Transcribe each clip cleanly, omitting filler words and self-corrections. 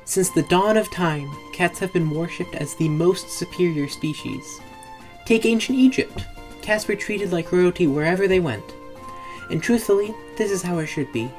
Since the dawn of time, cats have been worshipped as the most superior species. Take ancient Egypt. Cats were treated like royalty wherever they went. And truthfully, this is how it should be.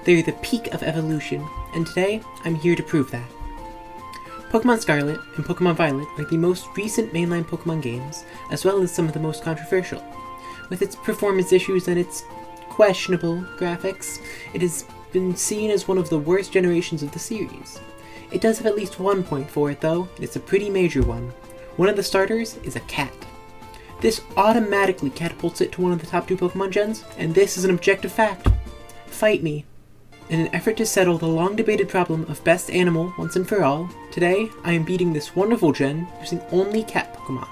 They're the peak of evolution, and today, I'm here to prove that. Pokemon Scarlet and Pokemon Violet are the most recent mainline Pokemon games, as well as some of the most controversial. With its performance issues and its questionable graphics, it has been seen as one of the worst generations of the series. It does have at least one point for it though, and it's a pretty major one. One of the starters is a cat. This automatically catapults it to one of the top 2 Pokemon gens, and this is an objective fact. Fight me. In an effort to settle the long-debated problem of best animal once and for all, today I am beating this wonderful gen using only cat Pokemon.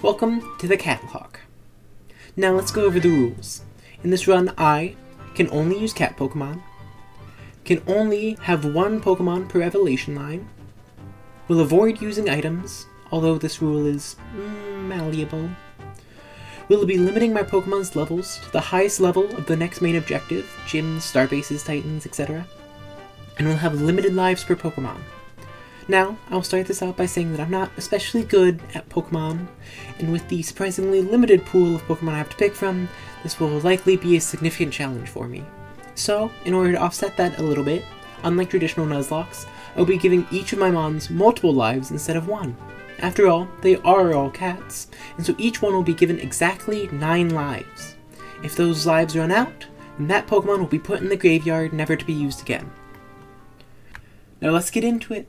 Welcome to the Catlocke. Now let's go over the rules. In this run, I can only use cat Pokemon, can only have one Pokemon per evolution line, will avoid using items, although this rule is malleable, will be limiting my Pokemon's levels to the highest level of the next main objective, gyms, starbases, titans, etc., and will have limited lives per Pokemon. Now, I'll start this out by saying that I'm not especially good at Pokemon, and with the surprisingly limited pool of Pokemon I have to pick from, this will likely be a significant challenge for me. So, in order to offset that a little bit, unlike traditional Nuzlockes, I'll be giving each of my Mons multiple lives instead of one. After all, they are all cats, and so each one will be given exactly 9 lives. If those lives run out, then that Pokemon will be put in the graveyard, never to be used again. Now let's get into it.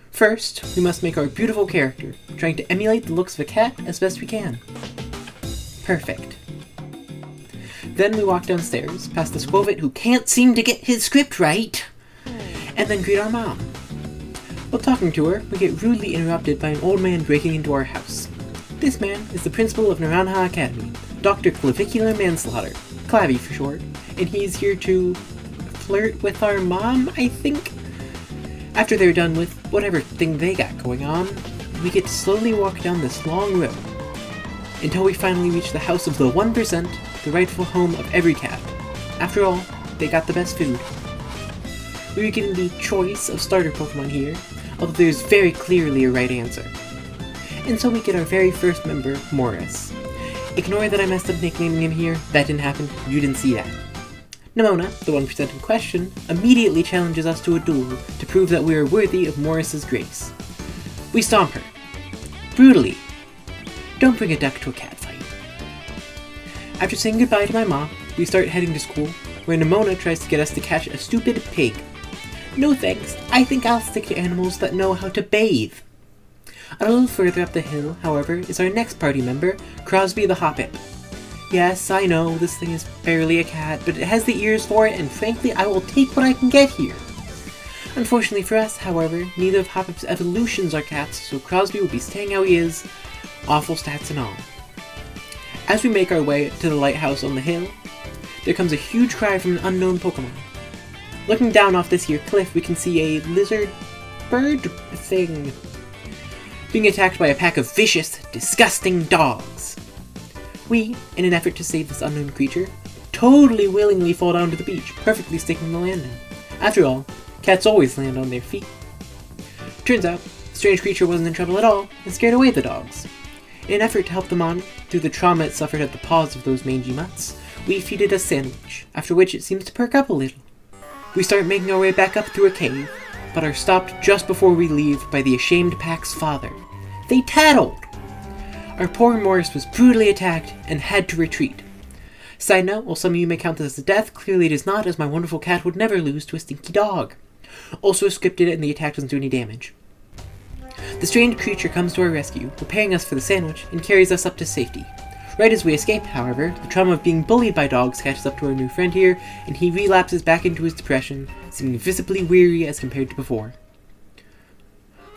First, we must make our beautiful character, trying to emulate the looks of a cat as best we can. Perfect. Then we walk downstairs, past the Squovit who can't seem to get his script right, and then greet our mom. While talking to her, we get rudely interrupted by an old man breaking into our house. This man is the principal of Naranja Academy, Dr. Clavicular Manslaughter, Clavy for short, and he is here to flirt with our mom, I think? After they're done with whatever thing they got going on, we get to slowly walk down this long road, until we finally reach the house of the 1%, the rightful home of every cat. After all, they got the best food. We are given the choice of starter Pokemon here, although there's very clearly a right answer. And so we get our very first member, Morris. Ignore that I messed up nicknaming him here, that didn't happen, you didn't see that. Nemona, the 1% in question, immediately challenges us to a duel to prove that we are worthy of Morris's grace. We stomp her. Brutally. Don't bring a duck to a cat fight. After saying goodbye to my mom, we start heading to school, where Nemona tries to get us to catch a stupid pig. No thanks, I think I'll stick to animals that know how to bathe. A little further up the hill, however, is our next party member, Crosby the Hoppip. Yes, I know, this thing is barely a cat, but it has the ears for it, and frankly, I will take what I can get here. Unfortunately for us, however, neither of Hoppip's evolutions are cats, so Crosby will be staying how he is, awful stats and all. As we make our way to the lighthouse on the hill, there comes a huge cry from an unknown Pokemon. Looking down off this here cliff, we can see a lizard bird thing being attacked by a pack of vicious, disgusting dogs. We, in an effort to save this unknown creature, totally willingly fall down to the beach, perfectly sticking the landing. After all, cats always land on their feet. Turns out, the strange creature wasn't in trouble at all, and scared away the dogs. In an effort to help them on through the trauma it suffered at the paws of those mangy mutts, we feed it a sandwich, after which it seems to perk up a little. We start making our way back up through a cave, but are stopped just before we leave by the ashamed pack's father. They tattled! Our poor Morris was brutally attacked and had to retreat. Side note, while some of you may count this as a death, clearly it is not, as my wonderful cat would never lose to a stinky dog. Also scripted and the attack doesn't do any damage. The strange creature comes to our rescue, preparing us for the sandwich, and carries us up to safety. Right as we escape, however, the trauma of being bullied by dogs catches up to our new friend here, and he relapses back into his depression, seeming visibly weary as compared to before.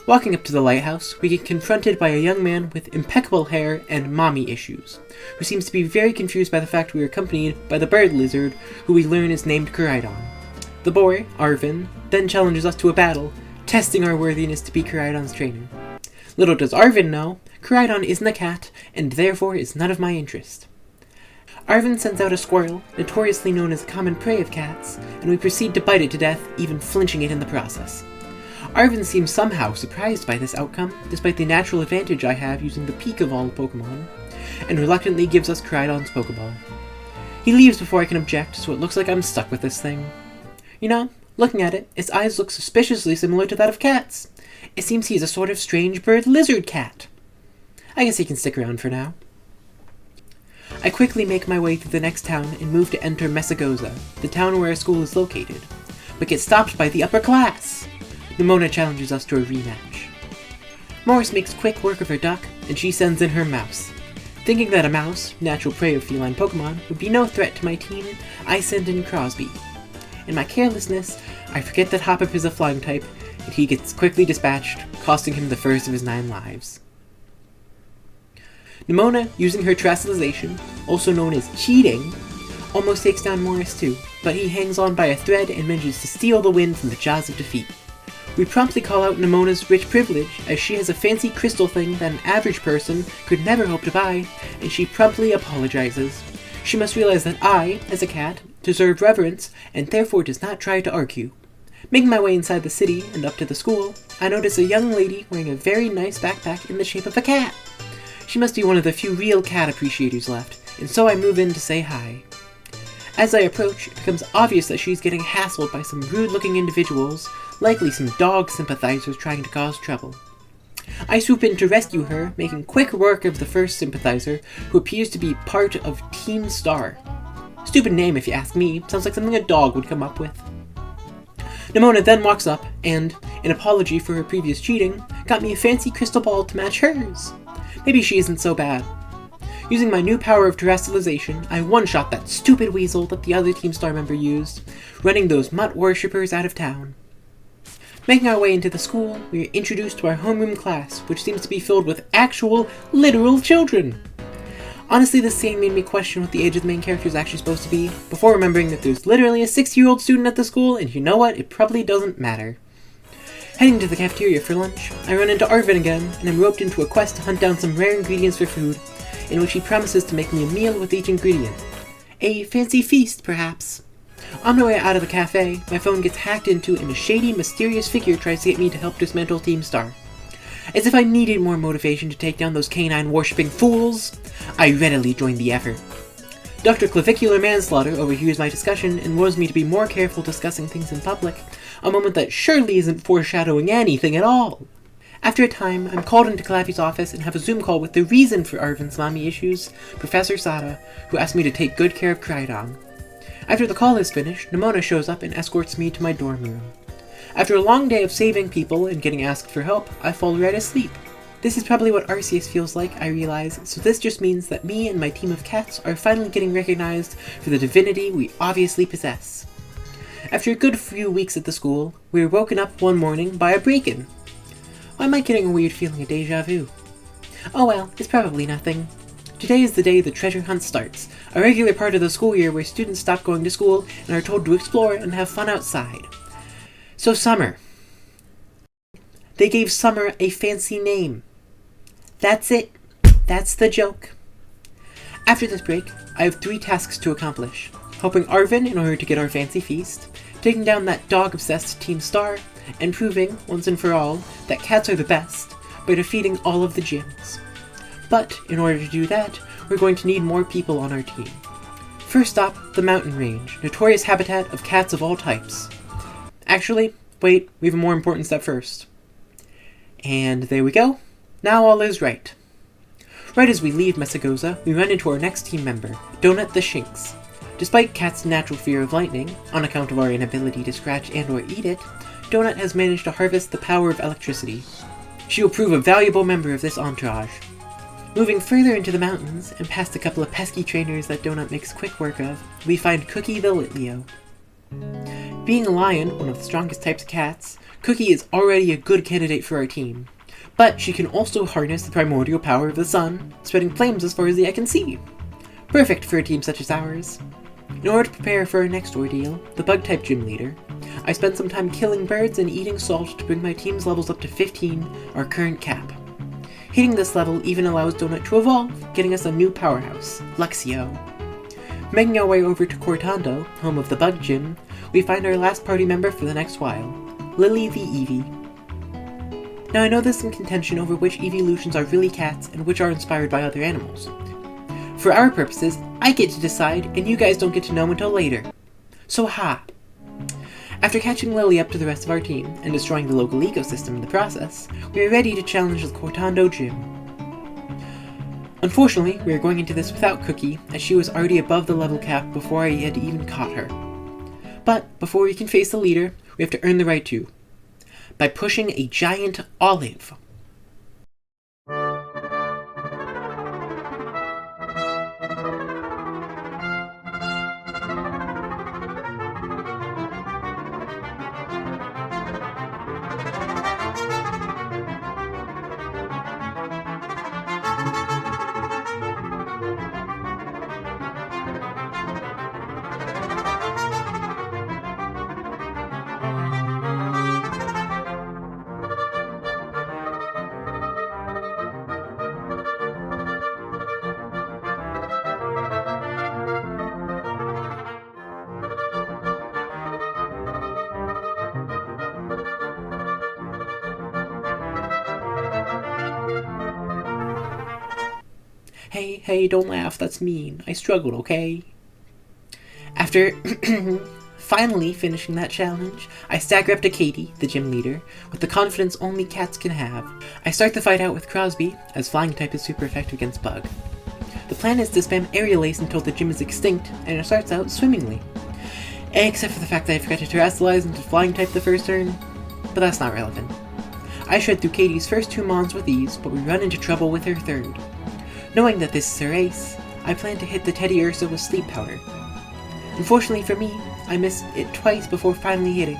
Walking up to the lighthouse, we get confronted by a young man with impeccable hair and mommy issues, who seems to be very confused by the fact we are accompanied by the bird lizard, who we learn is named Koraidon. The boy, Arvin, then challenges us to a battle, testing our worthiness to be Koraidon's trainer. Little does Arvin know, Koraidon isn't a cat, and therefore is none of my interest. Arvin sends out a squirrel, notoriously known as a common prey of cats, and we proceed to bite it to death, even flinching it in the process. Arvin seems somehow surprised by this outcome, despite the natural advantage I have using the peak of all Pokemon, and reluctantly gives us Koraidon's Pokeball. He leaves before I can object, so it looks like I'm stuck with this thing. You know, looking at it, its eyes look suspiciously similar to that of Cat's. It seems he's a sort of strange bird lizard cat. I guess he can stick around for now. I quickly make my way through the next town and move to enter Messagoza, the town where our school is located, but get stopped by the upper class. Nemona challenges us to a rematch. Morris makes quick work of her duck, and she sends in her mouse. Thinking that a mouse, natural prey of feline Pokemon, would be no threat to my team, I send in Crosby. In my carelessness, I forget that Hoppip is a flying type, and he gets quickly dispatched, costing him the first of his 9 lives. Nemona, using her Terastallization, also known as cheating, almost takes down Morris too, but he hangs on by a thread and manages to steal the win from the jaws of defeat. We promptly call out Nemona's rich privilege, as she has a fancy crystal thing that an average person could never hope to buy, and she promptly apologizes. She must realize that I, as a cat, deserve reverence, and therefore does not try to argue. Making my way inside the city and up to the school, I notice a young lady wearing a very nice backpack in the shape of a cat. She must be one of the few real cat appreciators left, and so I move in to say hi. As I approach, it becomes obvious that she's getting hassled by some rude-looking individuals, likely some dog sympathizers trying to cause trouble. I swoop in to rescue her, making quick work of the first sympathizer, who appears to be part of Team Star. Stupid name if you ask me, sounds like something a dog would come up with. Nemona then walks up and, in apology for her previous cheating, got me a fancy crystal ball to match hers. Maybe she isn't so bad. Using my new power of Terastallization, I one-shot that stupid weasel that the other Team Star member used, running those mutt worshippers out of town. Making our way into the school, we are introduced to our homeroom class, which seems to be filled with actual, literal children. Honestly, this scene made me question what the age of the main character is actually supposed to be, before remembering that there's literally a 6-year-old student at the school, and you know what, it probably doesn't matter. Heading to the cafeteria for lunch, I run into Arvin again, and am roped into a quest to hunt down some rare ingredients for food, in which he promises to make me a meal with each ingredient. A fancy feast, perhaps. On my way out of the cafe, my phone gets hacked into and a shady, mysterious figure tries to get me to help dismantle Team Star. As if I needed more motivation to take down those canine-worshipping fools, I readily joined the effort. Dr. Clavicular Manslaughter overhears my discussion and warns me to be more careful discussing things in public, a moment that surely isn't foreshadowing anything at all. After a time, I'm called into Claffy's office and have a Zoom call with the reason for Arvin's mommy issues, Professor Sada, who asked me to take good care of Koraidon. After the call is finished, Nemona shows up and escorts me to my dorm room. After a long day of saving people and getting asked for help, I fall right asleep. This is probably what Arceus feels like, I realize, so this just means that me and my team of cats are finally getting recognized for the divinity we obviously possess. After a good few weeks at the school, we were woken up one morning by a break-in. Why am I getting a weird feeling of deja vu? Oh well, it's probably nothing. Today is the day the treasure hunt starts, a regular part of the school year where students stop going to school and are told to explore and have fun outside. So summer. They gave summer a fancy name. That's it. That's the joke. After this break, I have 3 tasks to accomplish. Helping Arvin in order to get our fancy feast, taking down that dog-obsessed Team Star, and proving, once and for all, that cats are the best by defeating all of the gyms. But, in order to do that, we're going to need more people on our team. First up, the mountain range, notorious habitat of cats of all types. Actually, wait, we have a more important step first. And there we go. Now all is right. Right as we leave Messagoza, we run into our next team member, Donut the Shinx. Despite Cat's natural fear of lightning, on account of our inability to scratch and or eat it, Donut has managed to harvest the power of electricity. She will prove a valuable member of this entourage. Moving further into the mountains, and past a couple of pesky trainers that Donut makes quick work of, we find Cookie the Litleo. Being a lion, one of the strongest types of cats, Cookie is already a good candidate for our team. But she can also harness the primordial power of the sun, spreading flames as far as the eye can see. Perfect for a team such as ours. In order to prepare for our next ordeal, the Bug-type gym leader, I spent some time killing birds and eating salt to bring my team's levels up to 15, our current cap. Hitting this level even allows Donut to evolve, getting us a new powerhouse, Luxio. Making our way over to Cortando, home of the Bug Gym, we find our last party member for the next while, Lily the Eevee. Now I know there's some contention over which evolutions are really cats and which are inspired by other animals. For our purposes, I get to decide, and you guys don't get to know until later. So ha! After catching Lily up to the rest of our team, and destroying the local ecosystem in the process, we are ready to challenge the Cortando gym. Unfortunately, we are going into this without Cookie, as she was already above the level cap before I had even caught her. But, before we can face the leader, we have to earn the right to. By pushing a giant olive. Hey, don't laugh, that's mean. I struggled, okay? After finally finishing that challenge, I stagger up to Katie, the gym leader, with the confidence only cats can have. I start the fight out with Crosby, as flying type is super effective against Bug. The plan is to spam Aerial Ace until the gym is extinct, and it starts out swimmingly. Except for the fact that I forgot to terrestrialize into flying type the first turn, but that's not relevant. I shred through Katie's first 2 mons with ease, but we run into trouble with her third. Knowing that this is her ace, I plan to hit the Teddy Ursa with Sleep Powder. Unfortunately for me, I missed it twice before finally hitting.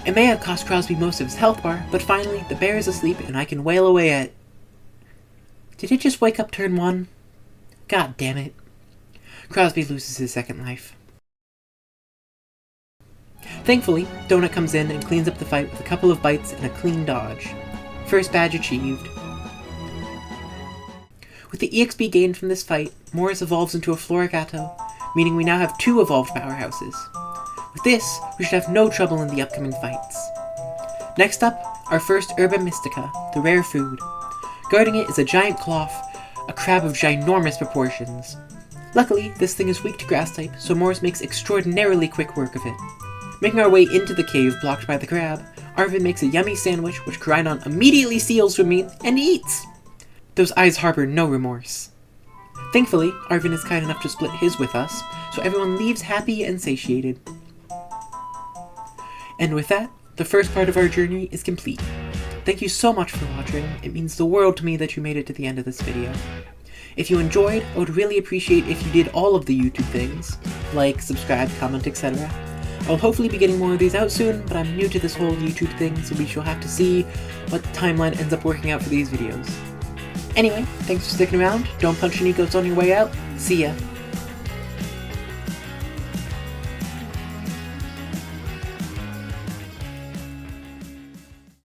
It may have cost Crosby most of his health bar, but finally the bear is asleep and I can wail away at... Did it just wake up turn 1? God damn it. Crosby loses his second life. Thankfully, Donut comes in and cleans up the fight with a couple of bites and a clean dodge. First badge achieved. With the EXP gained from this fight, Morris evolves into a Floricato, meaning we now have 2 evolved powerhouses. With this, we should have no trouble in the upcoming fights. Next up, our first Herba Mystica, the rare food. Guarding it is a giant cloth, a crab of ginormous proportions. Luckily, this thing is weak to grass type, so Morris makes extraordinarily quick work of it. Making our way into the cave blocked by the crab, Arvin makes a yummy sandwich which Grindon immediately steals from me and eats! Those eyes harbor no remorse. Thankfully, Arvin is kind enough to split his with us, so everyone leaves happy and satiated. And with that, the first part of our journey is complete. Thank you so much for watching, it means the world to me that you made it to the end of this video. If you enjoyed, I would really appreciate if you did all of the YouTube things, like, subscribe, comment, etc. I will hopefully be getting more of these out soon, but I'm new to this whole YouTube thing, so we shall have to see what timeline ends up working out for these videos. Anyway, thanks for sticking around, don't punch any goats on your way out, see ya!